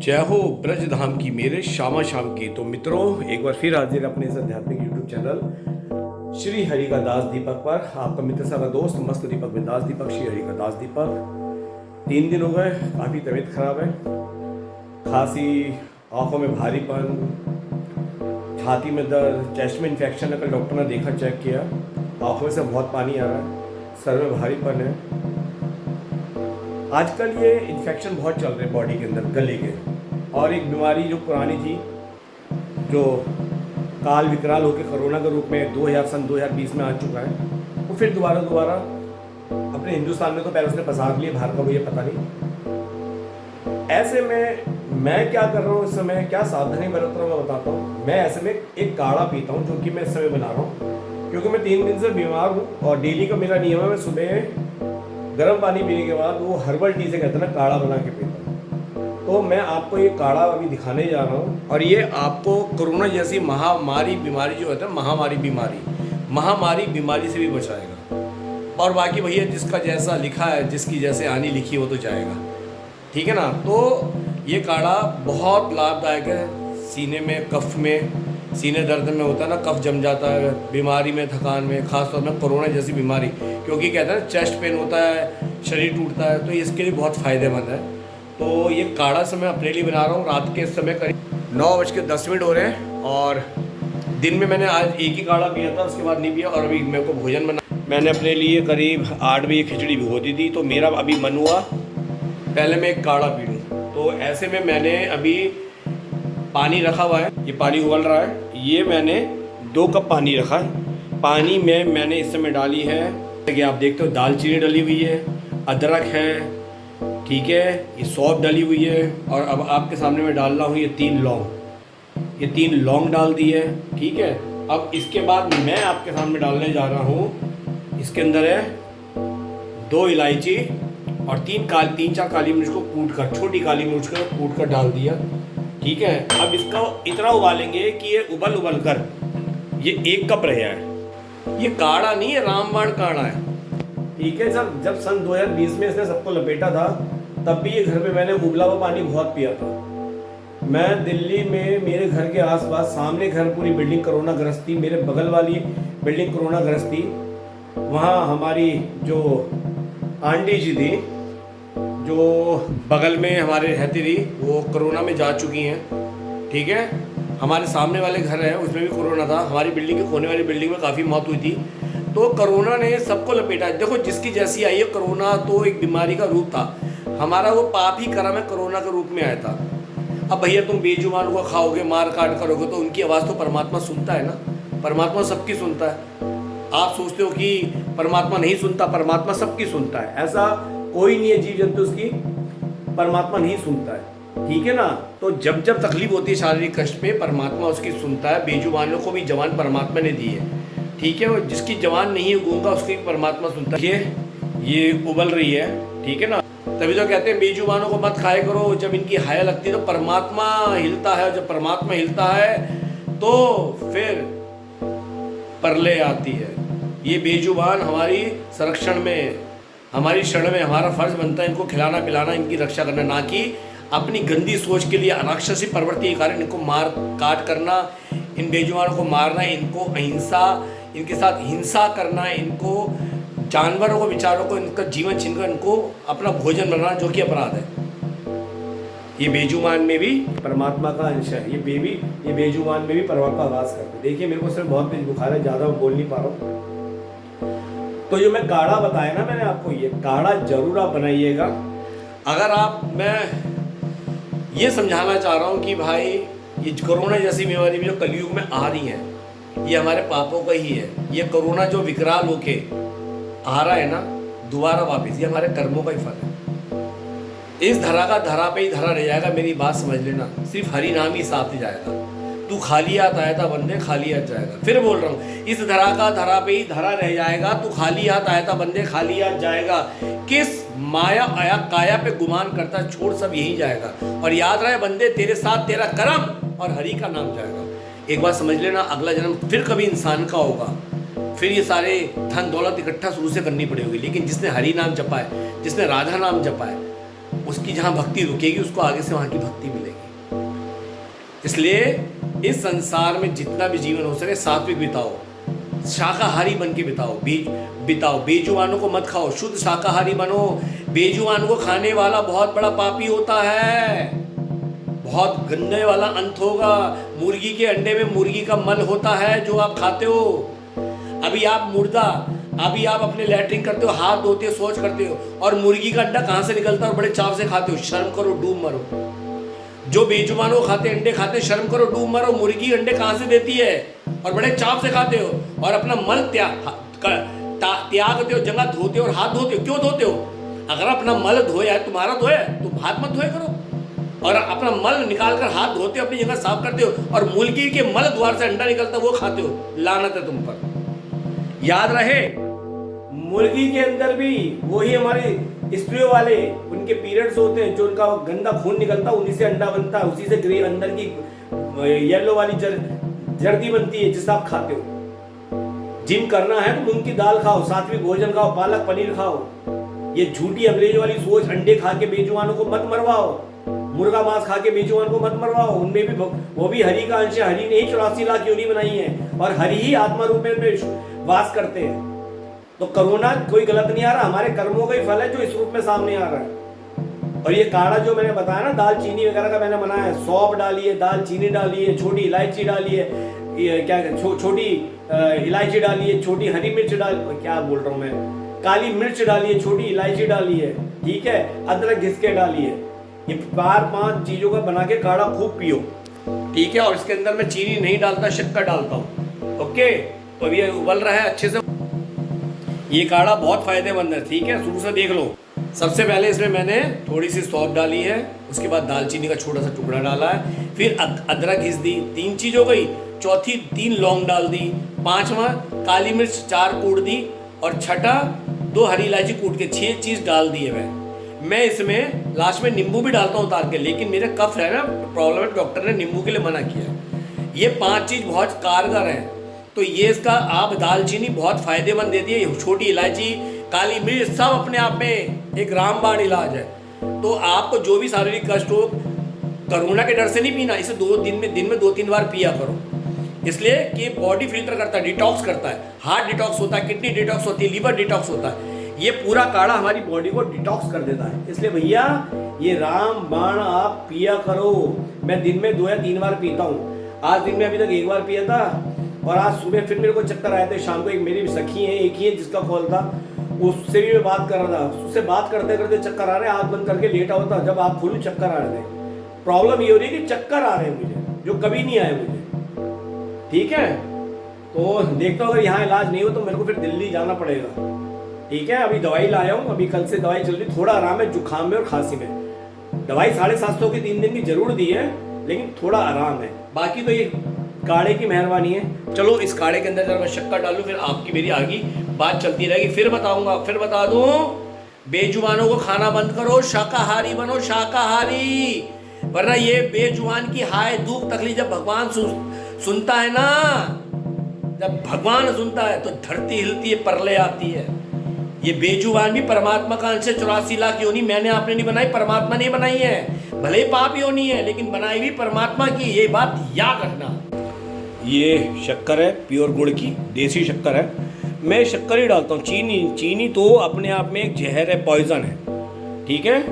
जय हो ब्रज धाम की मेरे श्यामा शाम की। तो मित्रों, एक बार फिर हाजिर अपने इस आध्यात्मिक यूट्यूब चैनल श्री हरि का दास दीपक पर। आपका मित्र सारा दोस्त मस्त दीपक बिंदास दीपक, श्री हरि का दास दीपक। 3 दिन हो गए, काफ़ी तबीयत खराब है। खांसी, आंखों में भारीपन, छाती में दर्द, चेस्ट में इन्फेक्शन है। कल डॉक्टर ने देखा, चेक किया, आंखों से बहुत पानी आ रहा है, सर में भारीपन है। आजकल ये इन्फेक्शन बहुत चल रहे हैं बॉडी के अंदर, गले के। और एक बीमारी जो पुरानी थी, जो काल विकराल होकर कोरोना के रूप में 2020 में आ चुका है, वो फिर दोबारा अपने हिंदुस्तान में तो पहले उसने पसार लिए, बाहर का मुझे पता नहीं। ऐसे में मैं क्या कर रहा हूँ इस समय, क्या सावधानी बरत रहा हूँ, मैं बताता हूँ। मैं ऐसे में एक काढ़ा पीता हूँ, जो कि मैं इस समय बना रहा हूँ, क्योंकि मैं 3 दिन से बीमार हूँ। और डेली का मेरा नियम है, मैं सुबह गर्म पानी पीने के बाद वो हर्बल टी से कहते हैं ना, काढ़ा बना के पीता हूँ। तो मैं आपको ये काढ़ा अभी दिखाने जा रहा हूँ। और ये आपको कोरोना जैसी महामारी बीमारी जो होता है, महामारी बीमारी से भी बचाएगा। और बाकी भैया जिसका जैसा लिखा है, जिसकी जैसे आनी लिखी हो तो जाएगा, ठीक है ना। तो ये काढ़ा बहुत लाभदायक है। सीने में, कफ में, सीने दर्द में होता है ना, कफ जम जाता है, बीमारी में, थकान में, खासतौर में कोरोना जैसी बीमारी, क्योंकि कहते हैं चेस्ट पेन होता है, शरीर टूटता है, तो इसके लिए बहुत फ़ायदेमंद है। तो ये काढ़ा से मैं अपने लिए बना रहा हूँ। रात के समय करीब 9:10 हो रहे हैं। और दिन में मैंने आज एक ही काढ़ा पिया था, उसके बाद नहीं पिया। और अभी मेरे को भोजन बना, मैंने अपने लिए करीब 8 बजे खिचड़ी भिगो दी थी। तो मेरा अभी मन हुआ पहले मैं एक काढ़ा पी लूँ। तो ऐसे में मैंने अभी पानी रखा हुआ है, ये पानी उबल रहा है। ये मैंने 2 कप पानी रखा है। पानी में मैंने इस समय डाली है, कि आप देखते हो, दालचीनी डली हुई है, अदरक है, ठीक है, ये सौंफ डली हुई है। और अब आपके सामने मैं डाल रहा हूँ ये 3 लौंग, ये 3 लौंग डाल दी है, ठीक है। अब इसके बाद मैं आपके सामने डालने जा रहा हूँ, इसके अंदर है 2 इलायची और 3-4 काली मिर्च को कूट कर, छोटी काली मिर्च को कूट कर डाल दिया, ठीक है। अब इसको इतना उबालेंगे कि ये उबल कर ये 1 कप रह जाए। ये काढ़ा नहीं है, रामबाण काढ़ा है, ठीक है। जब सन 2020 में इसने सबको लपेटा था, तब भी ये घर पे मैंने उबला हुआ पानी बहुत पिया था। मैं दिल्ली में, मेरे घर के आसपास, सामने घर पूरी बिल्डिंग कोरोना ग्रस्त थी, मेरे बगल वाली बिल्डिंग कोरोना ग्रस्त थी। वहाँ हमारी जो आंटी जी थी, जो बगल में हमारे रहती थी, वो कोरोना में जा चुकी हैं, ठीक है। हमारे सामने वाले घर है, उसमें भी कोरोना था। हमारी बिल्डिंग के कोने वाली बिल्डिंग में काफ़ी मौत हुई थी। तो कोरोना ने सबको लपेटा। देखो, जिसकी जैसी आई है, कोरोना तो एक बीमारी का रूप था। हमारा वो पाप ही कर्म है, कोरोना के रूप में आया था। अब भैया तुम बेजुबान को खाओगे, मार काट करोगे, तो उनकी आवाज़ तो परमात्मा सुनता है ना। परमात्मा सबकी सुनता है। आप सोचते हो कि परमात्मा नहीं सुनता, परमात्मा सबकी सुनता है। ऐसा कोई नहीं है जीव जंतु उसकी परमात्मा नहीं सुनता है, ठीक है ना। तो जब तकलीफ होती है शारीरिक कष्ट पे, परमात्मा उसकी सुनता है। बेजुबानों को भी जवान परमात्मा ने दी है, ठीक है। और जिसकी जवान नहीं है गूंगा, उसकी परमात्मा सुनता है। ये उबल रही है, ठीक है ना। तभी तो कहते हैं बेजुबानों को मत खाया करो, जब इनकी हाया लगती है तो परमात्मा हिलता है। और जब परमात्मा हिलता है तो फिर परले आती है। ये बेजुबान हमारी संरक्षण में, हमारी शरण में, हमारा फर्ज बनता है इनको खिलाना पिलाना, इनकी रक्षा करना, ना कि अपनी गंदी सोच के लिए राक्षसी प्रवृत्ति के कारण इनको मार काट करना, इन बेजुबानों को मारना, इनको अहिंसा, इनके साथ हिंसा करना, इनको जानवरों को, विचारों को, इनका जीवन छीनकर इनको अपना भोजन बनाना, जो कि अपराध है। ये बेजुबान में भी परमात्मा का अंश है। ये बेजुबान में भी परमात्मा वास करते हैं। देखिए, मेरे को सिर्फ बहुत तेज बुखार है, ज़्यादा बोल नहीं पा रहा हूँ। तो जो मैं काढ़ा बताया ना मैंने आपको, ये काढ़ा जरूर आप बनाइएगा। अगर आप, मैं ये समझाना चाह रहा हूँ कि भाई ये कोरोना जैसी बीमारी भी जो कलयुग में आ रही है, ये हमारे पापों का ही है। ये कोरोना जो विकराल होके आ रहा है ना दोबारा वापस, ये हमारे कर्मों का ही फल है। इस धरा का धरा पे ही धरा रह जाएगा, मेरी बात समझ लेना। सिर्फ हरि नाम ही साथ ही जाएगा। तू खाली हाथ आया था बंदे, खाली हाथ जाएगा। फिर बोल रहा हूँ, इस धरा का धरा पे ही धरा रह जाएगा। तू खाली हाथ आया था बंदे, खाली हाथ जाएगा। किस माया आया काया पे गुमान करता, छोड़ सब यही जाएगा। और याद रहे बंदे, तेरे साथ तेरा कर्म और हरि का नाम जाएगा। एक बात समझ लेना, अगला जन्म फिर कभी इंसान का होगा, फिर ये सारे धन दौलत इकट्ठा शुरू से करनी पड़ेगी। लेकिन जिसने हरि नाम जपा है, जिसने राधा नाम जपा है, उसकी जहाँ भक्ति रुकेगी, उसको आगे से वहाँ की भक्ति मिलेगी। इसलिए इस संसार में जितना भी जीवन हो सके सात्विक बिताओ, शाकाहारी बन के बिताओ, बेजुबानों को मत खाओ, शुद्ध शाकाहारी बनो। बेजुबान को खाने वाला बहुत बड़ा पापी होता है, बहुत गंदे वाला अंत होगा। मुर्गी के अंडे में मुर्गी का मल होता है जो आप खाते हो। अभी आप अपने लैट्रिन करते हो, हाथ धोते हो, शौच करते हो, और मुर्गी का अंडा कहाँ से निकलता है और बड़े चाव से खाते हो। शर्म करो, डूब मरो। जो बेजुबान को खाते अंडे खाते, शर्म करो, डूब मरो। मुर्गी अंडे कहाँ से देती है और बड़े चाव से खाते हो, और अपना मल त्यागते हो, जगह धोते हो और हाथ धोते हो। क्यों धोते हो? अगर अपना मल धोया है, तुम्हारा धोया, तुम हाथ मत धोए करो, और अपना मल निकाल कर हाथ धोते हो, अपनी जगह साफ करते हो, और मुर्गी के मल द्वार से अंडा निकलता वो खाते हो। लानत है तुम पर। याद रहे, मुर्गी के अंदर भी वही हमारे स्त्रियों वाले उनके पीरियड्स होते हैं, जो उनका गंदा खून निकलता है, उन्हीं से अंडा बनता है, उसी से ग्रे अंदर की येलो वाली जर्दी बनती है जिसे आप खाते हो। जिम करना है तो मूंग की दाल खाओ, सात्विक भोजन खाओ, पालक पनीर खाओ। ये झूठी अंग्रेज वाली सोच, अंडे खा के बेजुबानों को मत मरवाओ, मुर्गा मांस खा के बेजुबान को मत मरवाओ। उनमें भी वो भी हरि का अंश है। हरि ने ही 84 लाख योनि बनाई है, और हरि ही आत्मा रूप में वास करते हैं। तो करोना कोई गलत नहीं आ रहा, हमारे कर्मों का ही फल है जो इस रूप में सामने आ रहा है। और ये काढ़ा जो मैंने बताया ना, दाल चीनी वगैरह का मैंने बनाया है, सौंफ डालिए, दाल चीनी डालिए, छोटी इलायची डालिए, छोटी इलायची डालिए, छोटी हरी मिर्च क्या बोल रहा हूँ मैं, काली मिर्च डालिए, छोटी इलायची डालिए, ठीक है, अदरक घिस के डालिए। ये 4-5 चीजों का बना के काढ़ा खूब पियो, ठीक है। और इसके अंदर मैं चीनी नहीं डालता, शक्कर डालता हूँ। ओके, तो अभी ये उबल रहा है अच्छे से। ये काढ़ा बहुत फायदेमंद है, ठीक है, शुरू से देख लो। सबसे पहले इसमें मैंने थोड़ी सी सौंफ डाली है, उसके बाद दालचीनी का छोटा सा टुकड़ा डाला है, फिर अदरक घिस दी, 3 चीज हो गई। चौथी 3 लौंग डाल दी, 5वां काली मिर्च 4 कूट दी, और छठा 2 हरी इलायची कूट के 6 चीज डाल दी है। मैं इसमें लास्ट में नींबू भी डालता हूँ उतार के, लेकिन मेरे कफ है ना, प्रॉब्लम है, डॉक्टर ने नींबू के लिए मना किया। ये 5 चीज बहुत कारगर है। तो ये इसका आप दालचीनी बहुत फायदेमंद देती है, छोटी इलायची, काली मिर्च, सब अपने आप में एक रामबाण इलाज है। तो आपको जो भी शारीरिक कष्ट हो, कोरोना के डर से नहीं पीना, इसे दिन में 2-3 बार पिया करो, इसलिए कि बॉडी फिल्टर करता है, डिटॉक्स करता है, हार्ट डिटॉक्स होता है, किडनी डिटॉक्स होती है, लीवर डिटॉक्स होता है। ये पूरा काढ़ा हमारी बॉडी को डिटॉक्स कर देता है। इसलिए भैया ये रामबाण आप पिया करो। मैं दिन में 2 या 3 बार पीता हूँ। आज दिन में अभी तक 1 बार पिया था, और आज सुबह फिर मेरे को चक्कर आए थे। शाम को एक मेरी सखी है, एक ही है जिसका कॉल था, उससे भी मैं बात कर रहा था, उससे बात करते करते चक्कर आ रहे हैं, आँख बंद करके लेटा हुआ था, जब आँख खुली चक्कर आ रहे थे। प्रॉब्लम ये हो रही है कि चक्कर आ रहे हैं मुझे, जो कभी नहीं आए मुझे, ठीक है। तो देखता हूँ अगर यहाँ इलाज नहीं हो तो मेरे को फिर दिल्ली जाना पड़ेगा, ठीक है। अभी दवाई लाया हूँ, अभी कल से दवाई चल रही, थोड़ा आराम है जुकाम में और खांसी में। दवाई 750 की 3 दिन की जरूर दी है, लेकिन थोड़ा आराम है। बाकी तो ये काढ़े की मेहरबानी है। चलो इस काढ़े के अंदर जरा मैं शक्कर डालूं, फिर आपकी मेरी आगे बात चलती रहेगी। फिर बताऊंगा, फिर बता दूं, बेजुबानों को खाना बंद करो, शाकाहारी बनो, शाकाहारी। वरना ये बेजुबान की हाय दुख तकलीफ जब भगवान सुनता है ना, जब भगवान सुनता है तो धरती हिलती है, परले आती है। ये बेजुबान भी परमात्मा का अंश है। 84 लाख योनि मैंने आपने नहीं बनाई, परमात्मा ने बनाई है। भले ही पाप योनि है, लेकिन बनाई भी परमात्मा की, ये बात याद रखना। ये शक्कर है, प्योर गुड़ की देसी शक्कर है। मैं शक्कर ही डालता हूँ, चीनी तो अपने आप में एक जहर है, पॉइजन है, ठीक है।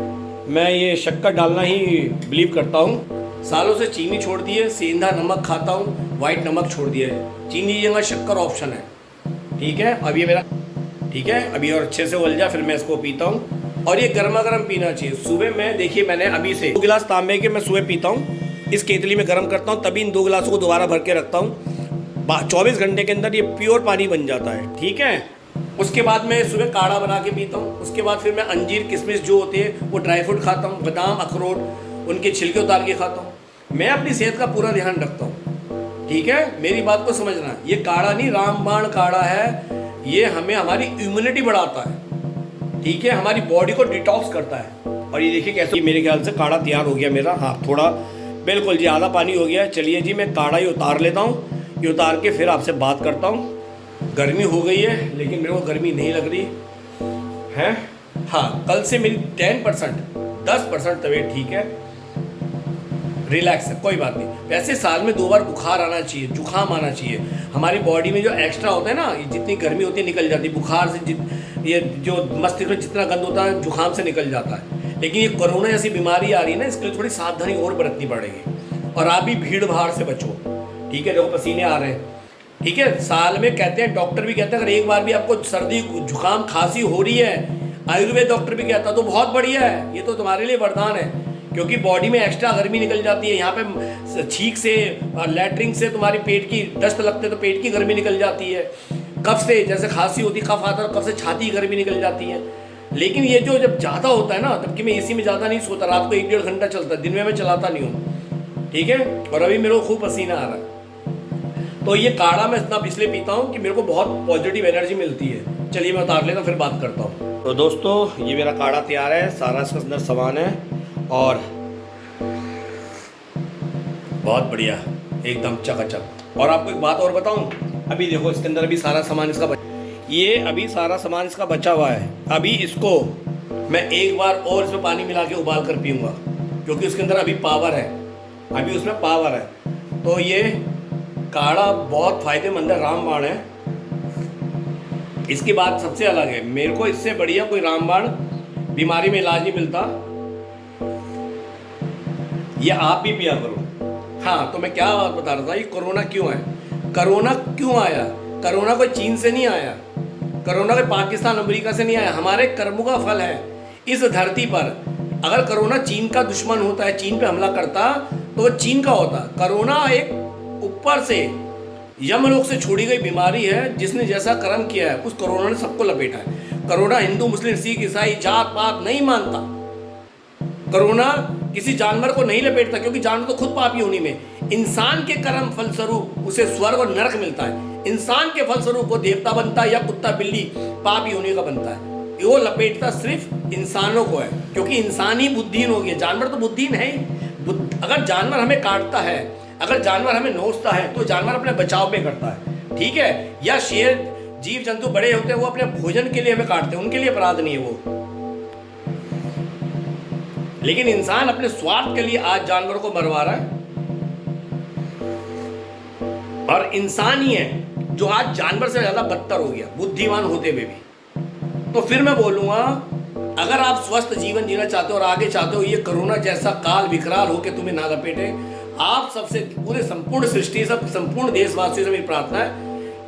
मैं ये शक्कर डालना ही बिलीव करता हूँ। सालों से चीनी छोड़ दी है, सेंधा नमक खाता हूँ, वाइट नमक छोड़ दिया है। चीनी की जगह शक्कर ऑप्शन है, ठीक है। अब ये मेरा ठीक है, अभी और अच्छे से उबल जाए फिर मैं इसको पीता हूँ। और ये गर्मा गर्म पीना चाहिए। सुबह में देखिए मैंने अभी से 2 गिलास तांबे के मैं सुबह पीता हूँ, इस केतली में गर्म करता हूँ, तभी इन 2 गिलासों को दोबारा भर के रखता हूँ। 24 घंटे के अंदर ये प्योर पानी बन जाता है, ठीक है। उसके बाद मैं सुबह काढ़ा बना के पीता हूँ। उसके बाद फिर मैं अंजीर किशमिश जो होते हैं वो ड्राई फ्रूट खाता हूँ, बादाम अखरोट उनके छिलके उतार के खाता हूँ। मैं अपनी सेहत का पूरा ध्यान रखता हूँ, ठीक है। मेरी बात को समझना, ये काढ़ा नहीं रामबाण काढ़ा है, ये हमें हमारी इम्यूनिटी बढ़ाता है, ठीक है, हमारी बॉडी को डिटॉक्स करता है। और ये देखिए कैसे मेरे ख्याल से काढ़ा तैयार हो गया मेरा। हाँ थोड़ा बिल्कुल जी आधा पानी हो गया है। चलिए जी मैं काढ़ा ही उतार लेता हूँ, ये उतार के फिर आपसे बात करता हूँ। गर्मी हो गई है लेकिन मेरे को गर्मी नहीं लग रही है। हाँ कल से मेरी 10% तबीयत ठीक है, रिलैक्स है, कोई बात नहीं। वैसे साल में 2 बार बुखार आना चाहिए, जुकाम आना चाहिए। हमारी बॉडी में जो एक्स्ट्रा होता है ना, जितनी गर्मी होती है निकल जाती है बुखार से, ये जो मस्तिष्क में जितना गंद होता है जुकाम से निकल जाता है। लेकिन ये कोरोना जैसी बीमारी आ रही है ना, इसके लिए थोड़ी सावधानी और बरतनी पड़ेगी। और आप भी भीड़ भाड़ से बचो, ठीक है। देखो पसीने आ रहे हैं, ठीक है। साल में कहते हैं, डॉक्टर भी कहते हैं, अगर एक बार भी आपको सर्दी जुकाम खांसी हो रही है, आयुर्वेद डॉक्टर भी कहता है, तो बहुत बढ़िया है, ये तो तुम्हारे लिए वरदान है। क्योंकि बॉडी में एक्स्ट्रा गर्मी निकल जाती है। यहाँ पे छींक से और लैटरिन से तुम्हारी पेट की दस्त लगते तो पेट की गर्मी निकल जाती है। कफ से जैसे खांसी होती है, कफ आता है, कफ से छाती की गर्मी निकल जाती है। लेकिन ये जो जब ज़्यादा होता है ना, तब कि मैं एसी में ज़्यादा नहीं सोता, रात को 1-1.5 घंटा चलता है, दिन में मैं चलाता नहीं हूँ, ठीक है। और अभी मेरे को खूब पसीना आ रहा है। तो ये काढ़ा मैं इतना इसलिए पीता हूँ कि मेरे को बहुत पॉजिटिव एनर्जी मिलती है। चलिए मैं उतार लेता हूँ, फिर बात करता हूँ। तो दोस्तों ये मेरा काढ़ा तैयार है, सारा इसके अंदर सामान है और बहुत बढ़िया, एकदम चकाचक। और आपको एक बात और बताऊं, अभी देखो इसके अंदर अभी सारा सामान इसका ये अभी सारा सामान इसका बचा हुआ है। अभी इसको मैं एक बार और इसमें पानी मिला के उबाल कर पीऊँगा, क्योंकि उसके अंदर अभी पावर है, अभी उसमें पावर है। तो ये काढ़ा बहुत फायदेमंद है, रामबाण है। इसकी बात सबसे अलग है, मेरे को इससे बढ़िया कोई रामबाण बीमारी में इलाज नहीं मिलता। ये आप भी पिया करो। हाँ, तो मैं क्या बात बता रहा था, ये कोरोना क्यों है, कोरोना क्यों आया? कोरोना कोई चीन से नहीं आया, कोरोना कोई पाकिस्तान अमेरिका से नहीं आया, हमारे कर्मों का फल है इस धरती पर। अगर कोरोना चीन का दुश्मन होता है, चीन पे हमला करता, तो वो चीन का होता। कोरोना एक ऊपर से यमलोक से छोड़ी गई बीमारी है, जिसने जैसा कर्म किया है उस कोरोना ने सबको लपेटा है। कोरोना हिंदू मुस्लिम सिख ईसाई जात पात नहीं मानता। कोरोना किसी जानवर को नहीं लपेटता, क्योंकि जानवर तो खुद पापी होने में। इंसान के कर्म फलस्वरूप उसे स्वर्ग और नरक मिलता है। इंसान के फलस्वरूप वो देवता बनता है या कुत्ता बिल्ली पापी होने का बनता है। वो लपेटता सिर्फ इंसानों को है, क्योंकि इंसान ही बुद्धिहीन हो गया, जानवर तो बुद्धिहीन है ही। अगर जानवर हमें काटता है, अगर जानवर हमें नोचता है, तो जानवर अपने बचाव पे करता है, ठीक है। या शेर जीव जंतु बड़े होते हैं, वो अपने भोजन के लिए हमें काटते हैं, उनके लिए अपराध नहीं है वो। लेकिन इंसान अपने स्वार्थ के लिए आज जानवरों को मरवा रहा है। और इंसान ही है जो आज जानवर से ज्यादा बदतर हो गया, बुद्धिमान होते हुए भी। तो फिर मैं बोलूंगा, अगर आप स्वस्थ जीवन जीना चाहते हो और आगे चाहते हो, ये कोरोना जैसा काल विकराल होकर तुम्हें ना लपेटे। आप सबसे पूरे संपूर्ण सृष्टि, सब संपूर्ण देशवासियों से मेरी प्रार्थना है,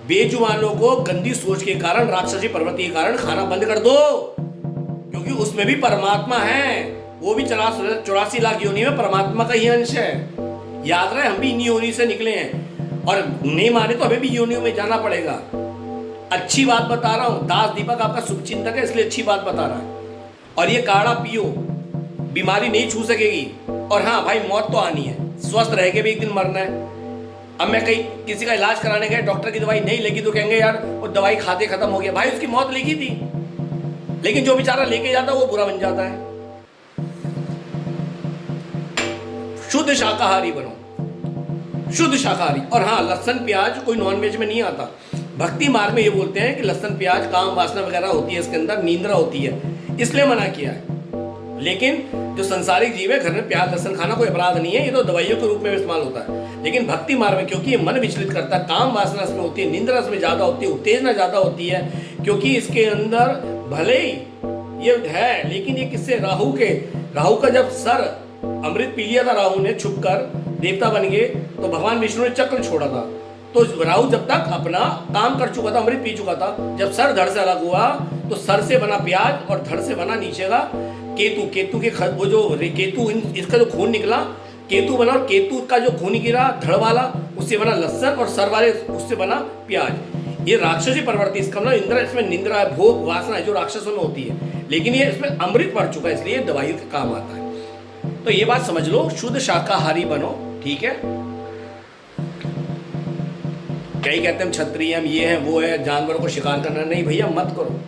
बेजुबानों को गंदी सोच के कारण, राक्षसी प्रवृत्ति के कारण खाना बंद कर दो, क्योंकि उसमें भी परमात्मा है। वो भी 84 लाख योनि में परमात्मा का ही अंश है। याद रहे, हम भी इन्हीं योनि से निकले हैं, और नहीं माने तो हमें भी योनियों में जाना पड़ेगा। अच्छी बात बता रहा हूं, दास दीपक आपका शुभचिंतक है, इसलिए अच्छी बात बता रहा है। और ये काढ़ा पियो, बीमारी नहीं छू सकेगी। और हाँ भाई, मौत तो आनी है, स्वस्थ रह के भी एक दिन मरना है। अब मैं कहीं किसी का इलाज कराने गए, डॉक्टर की दवाई नहीं लगी तो कहेंगे यार वो दवाई खाते खत्म हो गया। भाई उसकी मौत लिखी थी, लेकिन जो बेचारा लेके जाता है वो बुरा बन जाता है। शुद्ध शाकाहारी बनो, शुद्ध शाकाहारी। और हाँ, लहसुन प्याज कोई नॉनवेज में नहीं आता। भक्ति मार्ग में ये बोलते हैं कि लहसुन प्याज काम वासना वगैरह होती है, इसके अंदर नींद्रा होती है, इसलिए मना किया है। लेकिन जो संसारिक जीव है, घर में प्याज लहसुन खाना कोई अपराध नहीं है, ये तो दवाइयों के रूप में इस्तेमाल होता है। लेकिन भक्ति मार्ग में, क्योंकि ये मन विचलित करता है, काम वासना इसमें होती है, निंद्रा इसमें ज्यादा होती है, उत्तेजना ज्यादा होती है, क्योंकि इसके अंदर भले ही ये है, लेकिन ये किससे, राहु का जब सर अमृत पी लिया था राहु ने, छुप कर देवता बन गए, तो भगवान विष्णु ने चक्र छोड़ा था। तो राहु जब तक अपना काम कर चुका था, अमृत पी चुका था, जब सर धड़ से अलग हुआ तो सर से बना प्याज और धड़ से बना नीचे का केतु। केतु के वो जो केतु, इसका जो खून निकला, केतु बना, और केतु का जो खून गिरा धड़ वाला, उससे बना लहसुन, और सर वाले उससे बना प्याज। ये राक्षसी प्रवृत्ति, इसका मतलब इंद्र, इसमें निंद्रा है, भोग वासना है, जो राक्षसों में होती है। लेकिन ये इसमें अमृत पड़ चुका है, इसलिए दवाइयों के काम आता है। तो ये बात समझ लो, शुद्ध शाकाहारी बनो, ठीक है। कई कहते हैं हम क्षत्रिय, हम ये हैं वो है, जानवरों को शिकार करना, नहीं भैया मत करो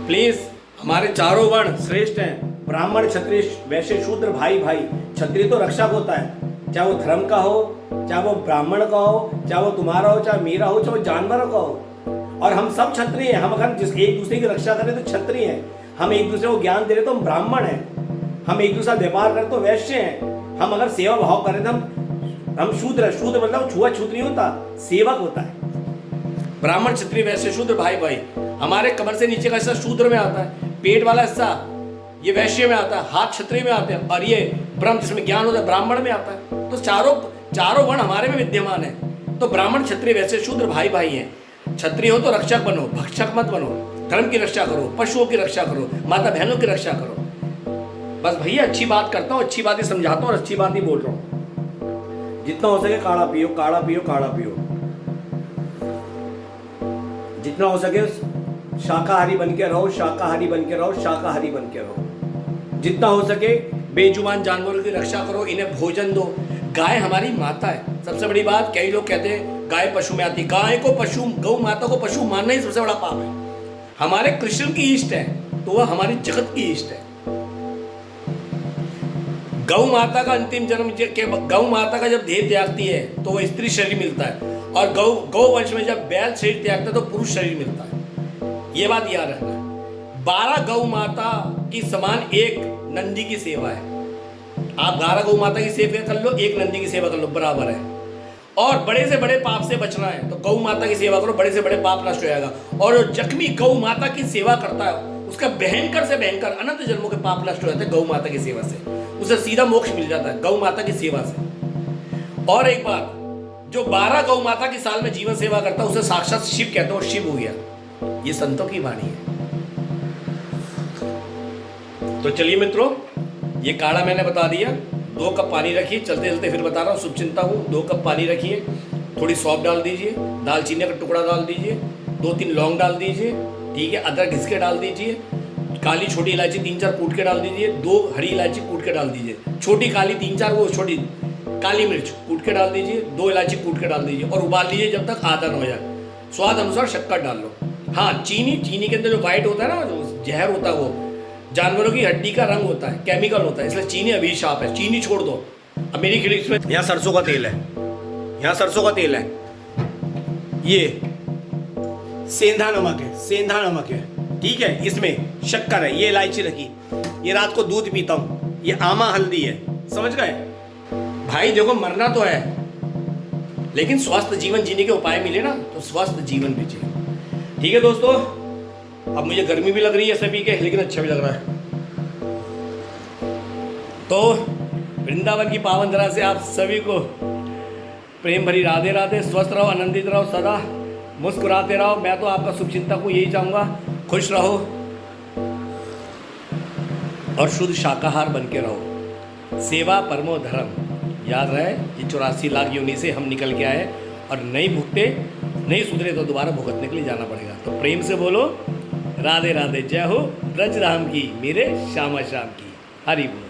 प्लीज। हमारे चारों वर्ण श्रेष्ठ हैं, ब्राह्मण क्षत्रिय वैश्य शूद्र, भाई भाई। क्षत्रिय तो रक्षक होता है, चाहे वो धर्म का हो, चाहे वो ब्राह्मण का हो, चाहे वो तुम्हारा हो, चाहे मेरा हो, चाहे वो जानवरों का हो। और हम सब क्षत्रिय हैं। हम अगर जिस एक दूसरे की रक्षा करें तो क्षत्रिय हैं, हम एक दूसरे को ज्ञान दे रहे तो हम ब्राह्मण हैं, हम एक दूसरा व्यापार करें तो वैश्य हैं, हम अगर सेवा भाव करें तो हम शूद्र, शूद्र मतलब छुआछूत नहीं होता, सेवक होता है। ब्राह्मण क्षत्रिय वैश्य शूद्र भाई भाई। हमारे कमर से नीचे का हिस्सा शूद्र में आता है, पेट वाला हिस्सा ये वैश्य में आता है, हाथ क्षत्रिय में आते हैं, और ये ब्रह्म जिसमें ज्ञान होता है ब्राह्मण में आता है। तो चारों वर्ण हमारे में विद्यमान है। तो ब्राह्मण क्षत्रिय वैश्य शूद्र भाई भाई हैं। क्षत्रिय हो तो रक्षक बनो, भक्षक मत बनो, धर्म की रक्षा करो, पशुओं की रक्षा करो, माता बहनों की रक्षा करो। बस भैया अच्छी बात करता हूँ, अच्छी बात ही समझाता हूँ और अच्छी बात ही बोल रहा हूँ। जितना हो सके काढ़ा पियो, काढ़ा पियो, काढ़ा पियो। जितना हो सके शाकाहारी बन के रहो, शाकाहारी बन के रहो, शाकाहारी बन के रहो। जितना हो सके बेजुबान जानवरों की रक्षा करो, इन्हें भोजन दो। गाय हमारी माता है। सबसे बड़ी बात, कई लोग कहते हैं गाय पशु में आती। गाय को पशु, गौ माता को पशु मानना ही सबसे बड़ा पाप है। हमारे कृष्ण की इष्ट है तो वह हमारी जगत की इष्ट है। गौ माता का अंतिम जन्म, गौ माता का जब देह त्यागती है तो वह स्त्री शरीर मिलता है, और गौ वंश में जब बैल शरीर त्यागता है तो पुरुष शरीर मिलता है। ये बात याद रखना। 12 गौ माता की समान एक नंदी की सेवा है। आप 12 गौ माता की सेवा कर लो, एक नंदी की सेवा कर लो, बराबर है। और बड़े से बड़े पाप से बचना है तो गौ माता की सेवा करो, बड़े से बड़े पाप नष्ट हो जाएगा। और जो जख्मी गौ माता की सेवा करता है उसका भयंकर से भयंकर अनंत जन्मों के पाप नष्ट हो जाते हैं गौ माता की सेवा से। उसे सीधा मोक्ष मिल जाता है गौ माता की सेवा से। और एक बात, जो 12 गौ माता की साल में जीवन सेवा करता है उसे साक्षात शिव कहते हैं, और शिव हो गया। ये संतों की वाणी है। तो चलिए मित्रों, ये काढ़ा मैंने बता दिया। 2 कप पानी रखिए, चलते चलते फिर बता रहा हूँ, शुभचिंता हूँ। 2 कप पानी रखिए, थोड़ी सौंफ डाल दीजिए, दालचीनी का टुकड़ा डाल दीजिए, 2-3 लौंग डाल दीजिए, ठीक है, अदरक घिस के डाल दीजिए, काली छोटी इलायची 3-4 कूट के डाल दीजिए, 2 हरी इलायची कूट के डाल दीजिए, छोटी काली 3-4 वो छोटी काली मिर्च कूट के डाल दीजिए, 2 इलायची कूट के डाल दीजिए, और उबाल लीजिए जब तक आधा न हो जाए। स्वाद अनुसार शक्कर डाल लो। हाँ, चीनी के अंदर जो व्हाइट होता है ना, जो जहर होता है, वो जानवरों की हड्डी का रंग होता है, केमिकल होता है, इसलिए चीनी अभिशाप है, चीनी छोड़ दो। अब मेरी खिड़की में यहाँ सरसों का तेल है, यहाँ सरसों का तेल है, ये सेंधा नमक है, सेंधा नमक है, ठीक है, इसमें शक्कर है, ये इलायची रखी, ये रात को दूध पीता हूँ, ये आमा हल्दी है। समझ गए भाई? देखो, मरना तो है लेकिन स्वस्थ जीवन जीने के उपाय मिले ना तो स्वस्थ जीवन भी जिए। ठीक है दोस्तों, अब मुझे गर्मी भी लग रही है सभी के, लेकिन अच्छा भी लग रहा है। तो वृंदावन की पावन धरा से आप सभी को प्रेम भरी राधे राधे। स्वस्थ रहो, आनंदित रहो, सदा मुस्कुराते रहो। मैं तो आपका शुभचिंतक हूँ, यही चाहूँगा, खुश रहो और शुद्ध शाकाहार बन के रहो। सेवा परमो धर्म। याद रहे, ये 84 लाख योनि से हम निकल के आए, और नहीं सुधरे तो दोबारा भुगतने के लिए जाना पड़ेगा। तो प्रेम से बोलो राधे राधे। जय हो ब्रज राम की, मेरे श्यामा श्याम की। हरि बोल।